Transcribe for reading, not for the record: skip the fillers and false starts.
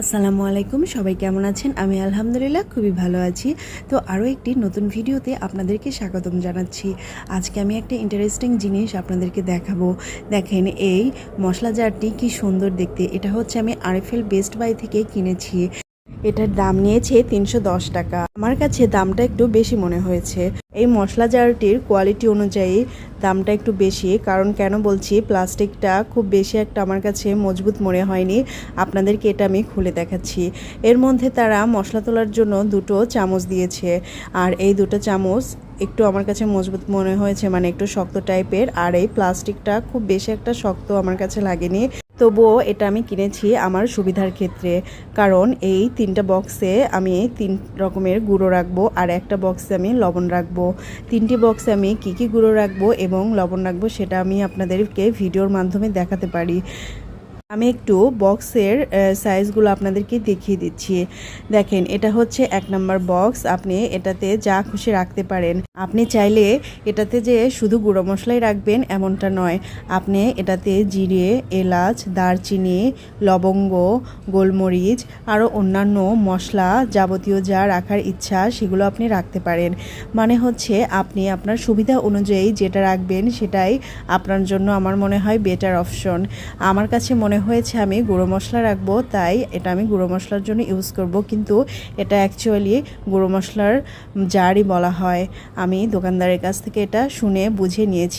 আসসালামু আলাইকুম, সবাই কেমন আছেন? আমি আলহামদুলিল্লাহ খুবই ভালো আছি। তো আরও একটি নতুন ভিডিওতে আপনাদেরকে স্বাগতম জানাচ্ছি। আজকে আমি একটা ইন্টারেস্টিং জিনিস আপনাদেরকে দেখাবো। দেখেন, এই মশলা জারটি কি সুন্দর দেখতে। এটা হচ্ছে আমি আরএফএল বেস্ট বাই থেকে কিনেছি। এটার দাম নিয়েছে ৩১০ টাকা। আমার কাছে দামটা একটু বেশি মনে হয়েছে। এই মশলা জারটির কোয়ালিটি অনুযায়ী দামটা একটু বেশি। কারণ কেন বলছি, প্লাস্টিকটা খুব বেশি একটা আমার কাছে মজবুত মনে হয়নি। আপনাদেরকে এটা আমি খুলে দেখাচ্ছি। এর মধ্যে তারা মশলা তোলার জন্য দুটো চামচ দিয়েছে। আর এই দুটো চামচ একটু আমার কাছে মজবুত মনে হয়েছে, মানে একটু শক্ত টাইপের। আর এই প্লাস্টিকটা খুব বেশি একটা শক্ত আমার কাছে লাগেনি। তবুও এটা আমি কিনেছি আমার সুবিধার ক্ষেত্রে। কারণ এই 3টা বক্সে আমি 3 রকমের গুঁড়ো রাখবো, আর একটা বক্সে আমি লবণ রাখবো। 3টি বক্সে আমি কী গুঁড়ো রাখবো এবং লবণ রাখবো সেটা আমি আপনাদেরকে ভিডিওর মাধ্যমে দেখাতে পারি। আমি একটু বক্সের সাইজগুলো আপনাদেরকে দেখিয়ে দিচ্ছি। দেখেন, এটা হচ্ছে 1 নম্বর বক্স। আপনি এটাতে যা খুশি রাখতে পারেন। আপনি চাইলে এটাতে যে শুধু গুঁড়ো মশলাই রাখবেন এমনটা নয়। আপনি এটাতে জিরে, এলাচ, দারচিনি, লবঙ্গ, গোলমরিচ আরও অন্যান্য মশলা যাবতীয় যা রাখার ইচ্ছা সেগুলো আপনি রাখতে পারেন। মানে হচ্ছে আপনি আপনার সুবিধা অনুযায়ী যেটা রাখবেন সেটাই আপনার জন্য আমার মনে হয় বেটার অপশন। আমার কাছে মনে হয়েছে আমি গুঁড়ো মশলা রাখবো, তাই এটা আমি গুঁড়ো মশলার জন্য ইউজ করব। কিন্তু এটা অ্যাকচুয়ালি গুঁড়ো মশলার জারই বলা হয়। আমি দোকানদারের কাছ থেকে এটা শুনে বুঝে নিয়েছি।